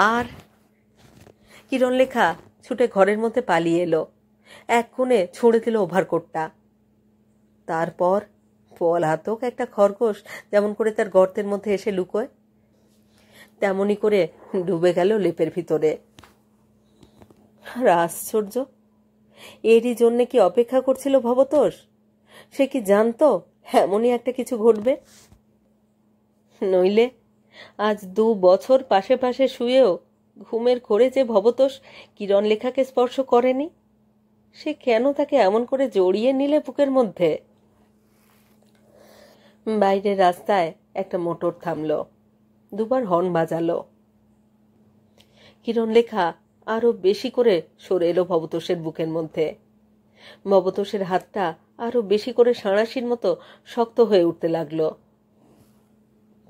আর কিরণলেখা ছুটে ঘরের মধ্যে পালিয়ে এলো। এক কোণে ছুঁড়ে দিল ওভারকোটটা। তারপর পলাতক একটা খরগোশ যেমন করে তার গর্তের মধ্যে এসে লুকোয়, তেমনি করে ডুবে গেল লেপের ভিতরে। আর আশ্চর্য, এরই জন্যে কি অপেক্ষা করছিল ভবতোষ? সে কি জানতো এমনই একটা কিছু ঘটবে? নইলে আজ 2 বছর পাশে পাশে শুয়েও ঘুমের ঘোরে যে ভবতোষ কিরণলেখাকে স্পর্শ করেনি, সে কেন তাকে এমন করে জড়িয়ে নিলে বুকের মধ্যে? বাইরের রাস্তায় একটা মোটর থামল, 2 বার হর্ন বাজালো। কিরণলেখা আরো বেশি করে সরে এলো ভবতোষের বুকের মধ্যে। ভবতোষের হাতটা আরো বেশি করে সাঁড়াশির মতো শক্ত হয়ে উঠতে লাগলো।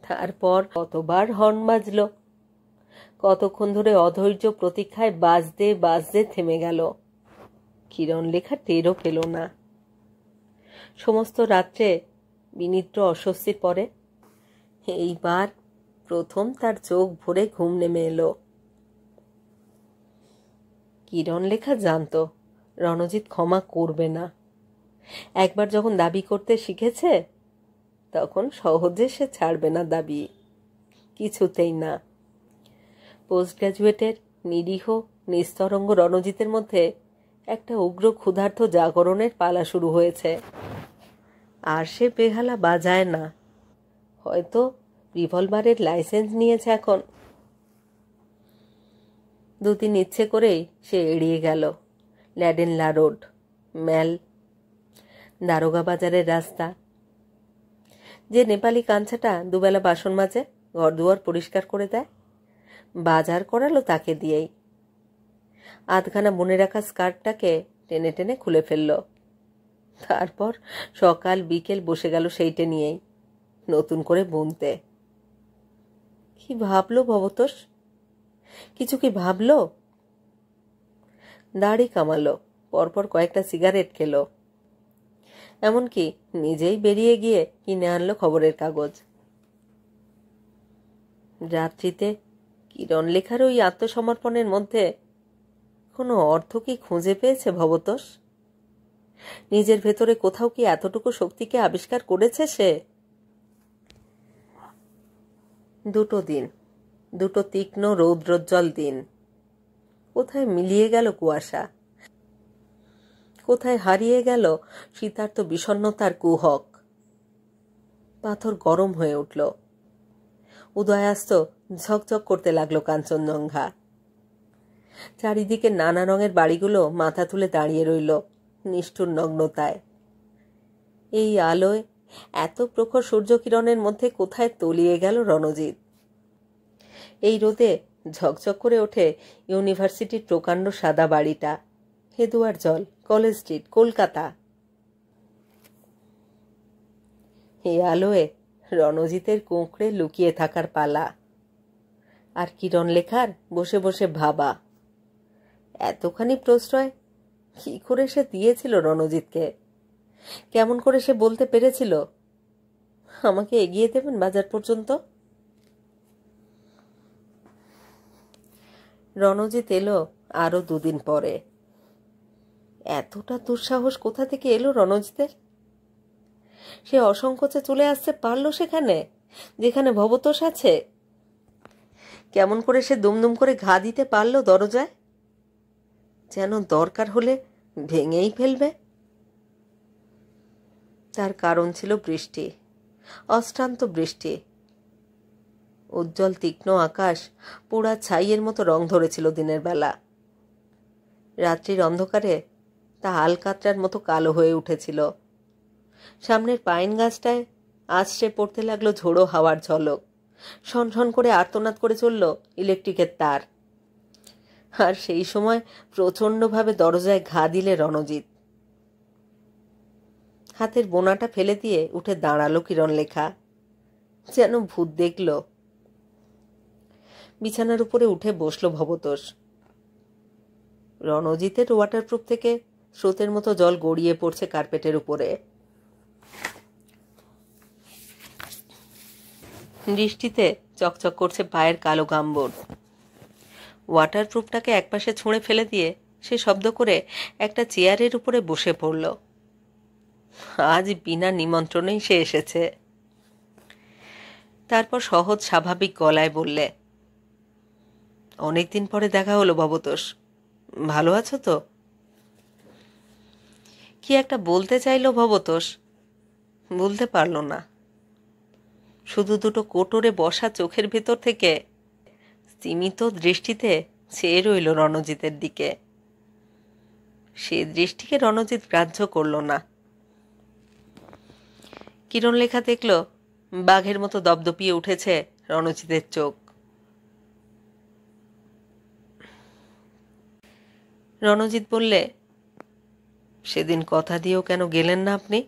তারপর কতবার হর্ন বাজলো, কতক্ষণ ধরে অধৈর্য প্রতীক্ষায় বাজতে বাজতে থেমে গেল। কিরণলেখা টেরও পেল না। সমস্ত রাত্রে বিনিদ্র অস্বস্তির পরে এইবার প্রথম তার চোখ ভরে ঘুম নেমে এলো। কিরণলেখা জানত রণজিৎ ক্ষমা করবে না। একবার যখন দাবি করতে শিখেছে তখন সহজে সে ছাড়বে না দাবি, কিছুতেই না। পোস্ট গ্রাজুয়েটের নিরীহ নিস্তরঙ্গ রণজিতের মধ্যে একটা উগ্র ক্ষুধার্ত জাগরণের পালা শুরু হয়েছে। আর সে বেহালা বাজায় না, হয়তো রিভলভারের লাইসেন্স নিয়েছে এখন। দুদিন ইচ্ছে করেই সে এড়িয়ে গেল ল্যাডেনলা রোড, ম্যাল, দারোগা বাজারের রাস্তা। যে নেপালি কাঞ্চাটা দুবেলা বাসন মাজে, ঘরদুয়ার পরিষ্কার করে দেয়, বাজার করালো তাকে দিয়েই। আধখানা বুনে রাখা স্কার্টটাকে টেনে টেনে খুলে ফেলল। তারপর সকাল বিকেল বসে গেল সেইটে নিয়েই নতুন করে বুনতে। কি ভাবলো ভবতোষ? কিছু কি ভাবলো? দাড়ি কামালো, পরপর কয়েকটা সিগারেট খেলো, এমনকি নিজেই বেরিয়ে গিয়ে কিনে আনলো খবরের কাগজ। রাত্রিতে কিরণ লেখার ওই আত্মসমর্পণের মধ্যে কোনো অর্থ কি খুঁজে পেয়েছে ভবতোষ? নিজের ভেতরে কোথাও কি এতটুকু শক্তিকে আবিষ্কার করেছে সে? দুটো দিন, দুটো তীক্ষ্ণ রৌদ্রোজ্জ্বল দিন। কোথায় মিলিয়ে গেল কুয়াশা? কোথায় হারিয়ে গেল শীতার্ত বিষণ্ণতার কুহক? পাথর গরম হয়ে উঠল। উদয়াস্ত ঝকঝক করতে লাগলো কাঞ্চনজঙ্ঘা। চারিদিকে নানা রঙের বাড়িগুলো মাথা তুলে দাঁড়িয়ে রইল নিষ্ঠুর নগ্নতায়। এই আলোয়, এত প্রখর সূর্যকিরণের মধ্যে কোথায় তলিয়ে গেল রণজিৎ? এই রোদে ঝকঝক করে ওঠে ইউনিভার্সিটির প্রকাণ্ড সাদা বাড়িটা, হেদুয়ার জল, কলেজ স্ট্রিট, কলকাতা। এই আলোয় রণজিতের কোঁকড়ে লুকিয়ে থাকার পালা, আর কিরণ লেখার বসে বসে ভাবা। এতখানি প্রশ্রয় কি করে সে দিয়েছিল রণজিৎকে? কেমন করে সে বলতে পেরেছিল, আমাকে এগিয়ে দেবেন বাজার পর্যন্ত? রণজিৎ এলো আরো দুদিন পরে। এতটা দুঃসাহস কোথা থেকে এলো রণজিতের? সে অসংকোচে চলে আসতে পারলো সেখানে, যেখানে ভবতোষ আছে। কেমন করে সে দুমদুম করে ঘা দিতে পারলো দরজায়, যেন দরকার হলে ভেঙেই ফেলবে। তার কারণ ছিল বৃষ্টি, অশ্রান্ত বৃষ্টি। উজ্জ্বল তীক্ষ্ণ আকাশ পোড়া ছাইয়ের মতো রং ধরেছিল দিনের বেলা। রাত্রির অন্ধকারে তা আলকাতরার মতো কালো হয়ে উঠেছিল। সামনের পাইন গাছটায় আছড়ে পড়তে লাগলো ঝোড়ো হাওয়ার ঝলক। শনশন করে আর্তনাদ করে চলল ইলেকট্রিকের তার। আর সেই সময় প্রচণ্ডভাবে দরজায় ঘা দিলে রণজিৎ। হাতের বোনাটা ফেলে দিয়ে উঠে দাঁড়ালো কিরণ লেখা, যেন ভূত দেখল। বিছানার উপরে উঠে বসল ভবতোষ। রণজিতের ওয়াটারপ্রুফ থেকে স্রোতের মতো জল গড়িয়ে পড়ছে কার্পেটের উপরে। বৃষ্টিতে চকচক করছে পায়ের কালো গাম্বর। ওয়াটারপ্রুফটাকে একপাশে ছুঁড়ে ফেলে দিয়ে সে শব্দ করে একটা চেয়ারের উপরে বসে পড়ল। আজ বিনা নিমন্ত্রণেই সে এসেছে। তারপর সহজ স্বাভাবিক গলায় বললে, অনেকদিন পরে দেখা হলো ভবতোষ, ভালো আছো তো? কি একটা বলতে চাইলো ভবতোষ, বলতে পারল না। শুধু দুটো কোটরে বসা চোখের ভেতর থেকে স্তিমিত দৃষ্টিতে চেয়ে রইল রণজিতের দিকে। সে দৃষ্টিকে রণজিৎ গ্রাহ্য করল না। কিরণ লেখা দেখল বাঘের মতো দপদপিয়ে উঠেছে রণজিতের চোখ। রণজিৎ বললে, সেদিন কথা দিয়েও কেন গেলেন না আপনি?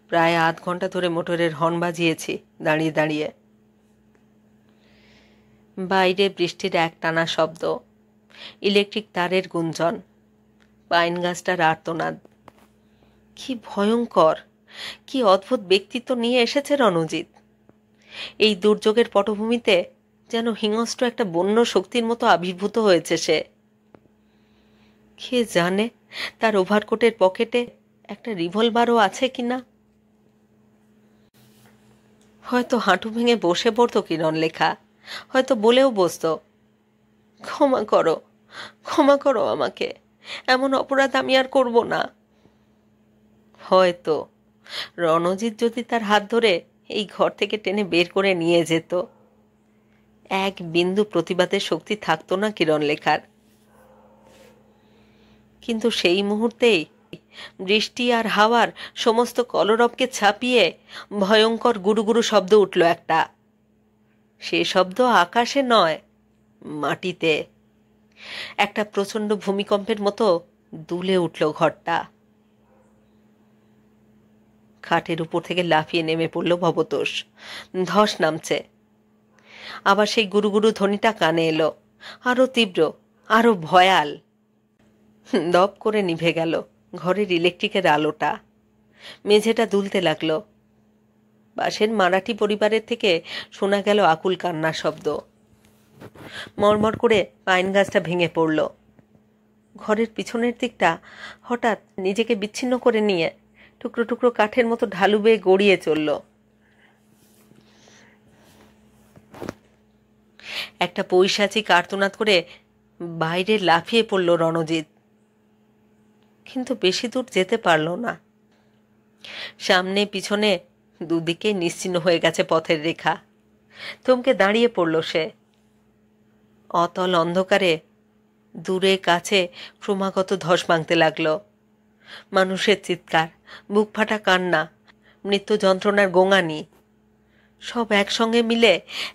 প্রায় আধ ঘন্টা ধরে মোটরের হর্ন বাজিয়েছি দাঁড়িয়ে দাঁড়িয়ে। বাইরে বৃষ্টির একটানা শব্দ, ইলেকট্রিক তারের গুঞ্জন, পাইন গাছটার আর্তনাদ। কি ভয়ঙ্কর, কি অদ্ভুত ব্যক্তিত্ব নিয়ে এসেছে রণজিৎ। এই দুর্যোগের পটভূমিতে যেন হিংস্র একটা বন্য শক্তির মতো আবির্ভূত হয়েছে সে। কে জানে তার ওভারকোটের পকেটে একটা রিভলভারও আছে কিনা। হয়তো হাঁটু ভেঙে বসে পড়তো কিরণ লেখা, হয়তো বলেও বসতো, ক্ষমা করো, ক্ষমা করো আমাকে, এমন অপরাধ আমি আর করব না। হয়তো রণজিৎ যদি তার হাত ধরে এই ঘর থেকে টেনে বের করে নিয়ে যেত, এক বিন্দু প্রতিবাদের শক্তি থাকতো না কিরণলেখার। কিন্তু সেই মুহূর্তেই বৃষ্টি আর হাওয়ার সমস্ত কলরবকে ছাপিয়ে ভয়ঙ্কর গুরুগুরু শব্দ উঠল একটা। সে শব্দ আকাশে নয়, মাটিতে। একটা প্রচণ্ড ভূমিকম্পের মতো দুলে উঠল ঘরটা। খাটের উপর থেকে লাফিয়ে নেমে পড়ল ভবতোষ। ধস নামছে। আবার সেই গুরুগুরু ধ্বনিটা কানে এলো, আরো তীব্র, আরো ভয়াল। দপ করে নিভে গেল ঘরের ইলেকট্রিকের আলোটা। মেঝেটা দুলতে লাগলো। পাশের মারাঠি পরিবারের থেকে শোনা গেল আকুল কান্নার শব্দ। মরমর করে পাইন গাছটা ভেঙে পড়ল। ঘরের পিছনের দিকটা হঠাৎ নিজেকে বিচ্ছিন্ন করে নিয়ে টুকরো টুকরো কাঠের মতো ঢালু বেয়ে গড়িয়ে চলল। একটা পৈশাচিক আর্তনাদ করে বাইরে লাফিয়ে পড়ল রণজিৎ, কিন্তু বেশি দূর যেতে পারল না। সামনে পিছনে দুদিকে নিশ্চিহ্ন হয়ে গেছে পথের রেখা। থমকে দাঁড়িয়ে পড়ল সে। অতল অন্ধকারে দূরে কাছে ক্রমাগত ধস ভাঙতে লাগলো। মানুষের চিৎকার, বুক ফাটা কান্না, মৃত্যু যন্ত্রণার গোঙানি সব একসঙ্গে মিলে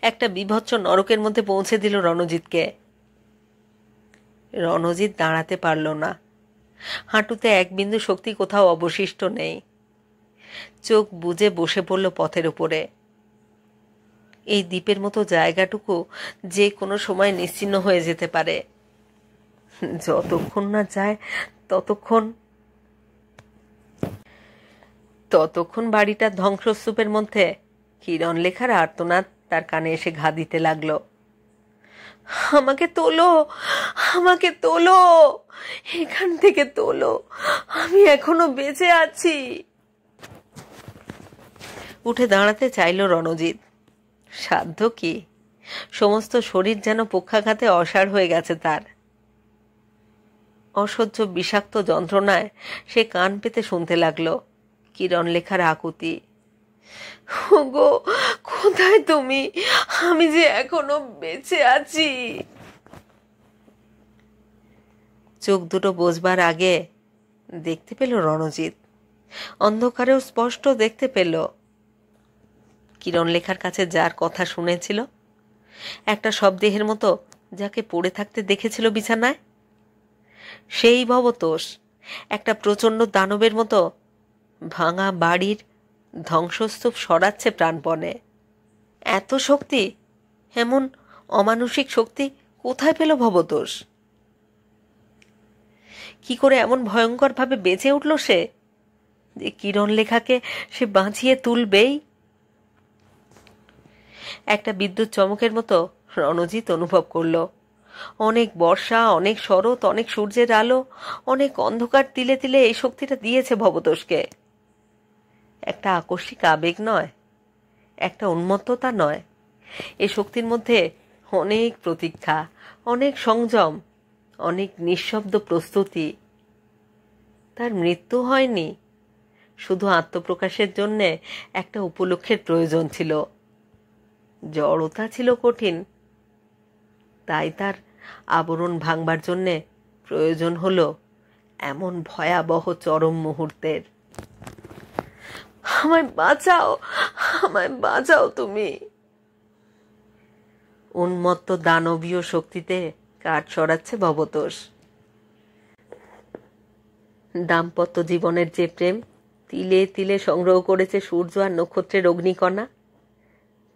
একটা বীভৎস নরকের মধ্যে পৌঁছে দিল রণজিৎকে। রণজিৎ দাঁড়াতে পারল না। হাঁটুতে এক বিন্দু শক্তি কোথাও অবশিষ্ট নেই। চোখ বুজে বসে পড়ল পথের উপরে। এই দ্বীপের মতো জায়গাটুকু যে কোনো সময় নিশ্চিহ্ন হয়ে যেতে পারে। যতক্ষণ না যায় ততক্ষণ বাড়িটার ধ্বংসস্তূপের মধ্যে কিরণলেখার আর্তনাদ তার কানে এসে ঘা দিতে লাগলো। আমাকে তোলো, আমাকে তোলো, এখান থেকে তোলো, আমি এখনো বেঁচে আছি। উঠে দাঁড়াতে চাইল রণজিৎ। সাধ্য কি? সমস্ত শরীর যেন পক্ষাঘাতে অসাড় হয়ে গেছে তার। অসহ্য বিষাক্ত যন্ত্রণায় সে কান পেতে শুনতে লাগলো কিরণলেখার আকুতি। ওগো, কোথায় তুমি? আমি যে এখনো বেঁচে আছি। চোখ দুটো বোঝবার আগে দেখতে পেল রণজিৎ। অন্ধকারেও স্পষ্ট দেখতে পেল কিরণলেখার কাছে যার কথা শুনেছিল, একটা শবদেহের মতো যাকে পড়ে থাকতে দেখেছিল বিছানায়, সেই ভবতোষ একটা প্রচণ্ড দানবের মতো ভাঙা বাড়ির ধ্বংসস্তূপ সরাচ্ছে প্রাণপণে। এত শক্তি, এমন অমানুষিক শক্তি কোথায় পেল ভবতোষ? কি করে এমন ভয়ঙ্করভাবে বেঁচে উঠল সে, যে কিরণলেখাকে সে বাঁচিয়ে তুলবেই? একটা বিদ্যুৎ চমকের মতো রণজিৎ অনুভব করল অনেক বর্ষা, অনেক শরৎ, অনেক সূর্যের আলো, অনেক অন্ধকার তিলে তিলে এই শক্তিটা দিয়েছে ভবতোষকে। একটা আকস্মিক আবেগ নয়, একটা উন্মত্ততা নয়। এ শক্তির মধ্যে অনেক প্রতীক্ষা, অনেক সংযম, অনেক নিঃশব্দ প্রস্তুতি। তার মৃত্যু হয়নি, শুধু আত্মপ্রকাশের জন্যে একটা উপলক্ষের প্রয়োজন ছিল। জড়তা ছিল কঠিন, তাই তার আবরণ ভাঙবার জন্যে প্রয়োজন হলো এমন ভয়াবহ চরম মুহূর্তের। আমায় বাঁচাও, আমায় বাঁচাও তুমি। উন্মত্ত দানবীয় শক্তিতে কাঠ সরাচ্ছে ভবতোষ। দাম্পত্য জীবনের যে প্রেম তিলে তিলে সংগ্রহ করেছে সূর্য আর নক্ষত্রের অগ্নিকণা,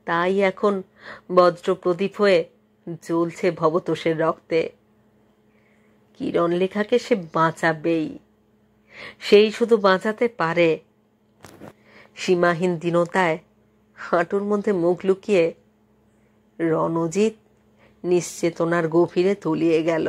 তাই এখন বজ্র প্রদীপ হয়ে জ্বলছে ভবতোষের রক্তে। কিরণলেখাকে সে বাঁচাবেই, সেই শুধু বাঁচাতে পারে। সীমাহীন দীনতায় হাঁটুর মধ্যে মুখ লুকিয়ে রণজিৎ নিশ্চেতনার গভীরে তলিয়ে গেল।